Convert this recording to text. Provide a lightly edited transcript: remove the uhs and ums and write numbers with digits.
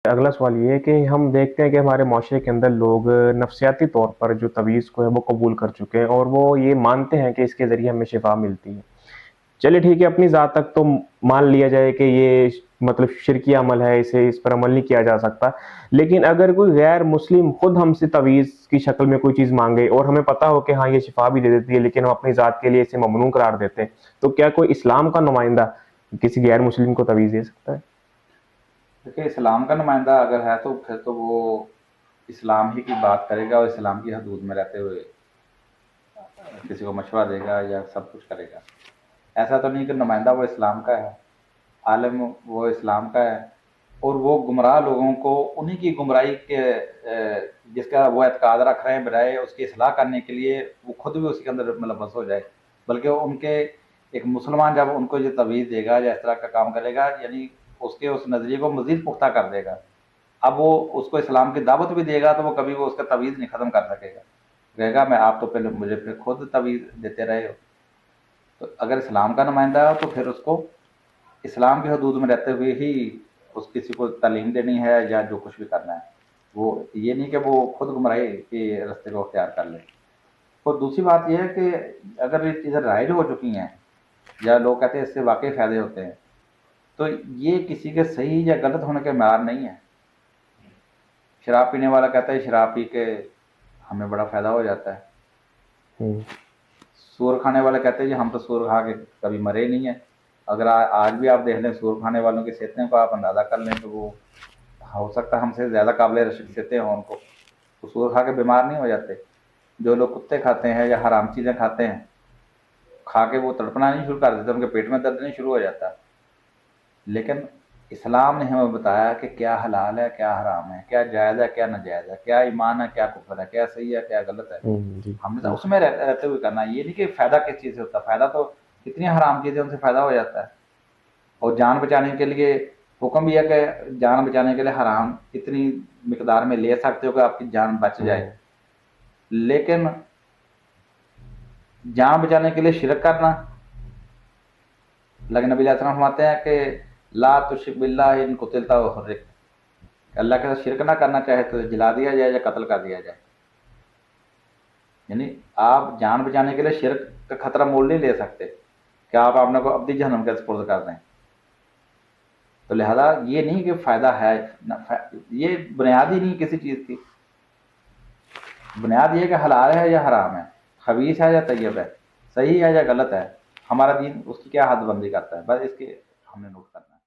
اگلا سوال یہ ہے کہ ہم دیکھتے ہیں کہ ہمارے معاشرے کے اندر لوگ نفسیاتی طور پر جو تعویذ کو ہے وہ قبول کر چکے ہیں اور وہ یہ مانتے ہیں کہ اس کے ذریعے ہمیں شفا ملتی ہے. چلے ٹھیک ہے، اپنی ذات تک تو مان لیا جائے کہ یہ مطلب شرکی عمل ہے، اس پر عمل نہیں کیا جا سکتا. لیکن اگر کوئی غیر مسلم خود ہم سے تعویذ کی شکل میں کوئی چیز مانگے اور ہمیں پتا ہو کہ ہاں یہ شفا بھی دے دیتی ہے، لیکن ہم اپنی ذات کے لیے اسے ممنوع قرار دیتے ہیں، تو کیا کوئی اسلام کا نمائندہ کسی غیر مسلم کو تعویذ دے سکتا ہے؟ دیکھیے، اسلام کا نمائندہ اگر ہے تو پھر تو وہ اسلام ہی کی بات کرے گا اور اسلام کی حدود میں رہتے ہوئے کسی کو مشورہ دے گا یا سب کچھ کرے گا. ایسا تو نہیں کہ نمائندہ وہ اسلام کا ہے، عالم وہ اسلام کا ہے، اور وہ گمراہ لوگوں کو انہی کی گمراہی کے جس کا وہ اعتقاد رکھ رہے ہیں بجائے اس کی اصلاح کرنے کے لیے وہ خود بھی اس کے اندر ملوث ہو جائے. بلکہ ان کے ایک مسلمان جب ان کو یہ تعویذ دے گا یا اس طرح کا کام کرے گا، یعنی اس کے اس نظریے کو مزید پختہ کر دے گا. اب وہ اس کو اسلام کی دعوت بھی دے گا تو وہ کبھی وہ اس کا تعویذ نہیں ختم کر سکے گا. کہے گا میں آپ تو پہلے مجھے پھر خود تعویذ دیتے رہے ہو. تو اگر اسلام کا نمائندہ ہے تو پھر اس کو اسلام کی حدود میں رہتے ہوئے ہی اس کسی کو تعلیم دینی ہے یا جو کچھ بھی کرنا ہے. وہ یہ نہیں کہ وہ خود گمراہی کے راستے کو اختیار کر لے. اور دوسری بات یہ ہے کہ اگر یہ چیزیں رائج ہو چکی ہیں یا لوگ کہتے ہیں اس سے واقعی فائدے ہوتے ہیں، تو یہ کسی کے صحیح یا غلط ہونے کے معیار نہیں ہے. شراب پینے والا کہتا ہے شراب پی کے ہمیں بڑا فائدہ ہو جاتا ہے. سور کھانے والے کہتے ہیں جی ہم تو سور کھا کے کبھی مرے نہیں ہیں. اگر آج بھی آپ دیکھ لیں سور کھانے والوں کی صحتیں کو آپ اندازہ کر لیں تو وہ ہو سکتا ہے ہم سے زیادہ قابل رشک صحتیں ہوں ان کو. تو سور کھا کے بیمار نہیں ہو جاتے. جو لوگ کتے کھاتے ہیں یا حرام چیزیں کھاتے ہیں، کھا کے وہ تڑپنا نہیں شروع کر دیتے، ان کے پیٹ میں درد نہیں شروع ہو جاتا. لیکن اسلام نے ہمیں بتایا کہ کیا حلال ہے کیا حرام ہے، کیا جائز ہے کیا ناجائز ہے، کیا ایمان ہے کیا کفر ہے، کیا صحیح ہے کیا غلط ہے. ہم نے اس میں رہتے ہوئے کرنا. یہ نہیں کہ فائدہ کس چیز سے ہوتا ہے. فائدہ تو کتنی حرام چیزیں ان سے فائدہ ہو جاتا ہے. اور جان بچانے کے لیے حکم بھی ہے کہ جان بچانے کے لیے حرام اتنی مقدار میں لے سکتے ہو کہ آپ کی جان بچ جائے. لیکن جان بچانے کے لیے شرک کرنا، لیکن نبی علیہ السلام فرماتے ہیں کہ لا تشرک باللہ ان قتلت و حرک، اللہ کے ساتھ شرک نہ کرنا، چاہے تو جلا دیا جائے یا قتل کر دیا جائے. یعنی آپ جان بچانے کے لیے شرک کا خطرہ مول نہیں لے سکتے کہ آپ اپنے کو ابدی جہنم کے سپرد کر دیں. تو لہذا یہ نہیں کہ فائدہ ہے، یہ بنیاد ہی نہیں کسی چیز کی. بنیاد یہ کہ حلال ہے یا حرام ہے، خبیث ہے یا طیب ہے، صحیح ہے یا غلط ہے. ہمارا دین اس کی کیا حد بندی کرتا ہے، بس اس کے ہم نے نوٹ کرنا.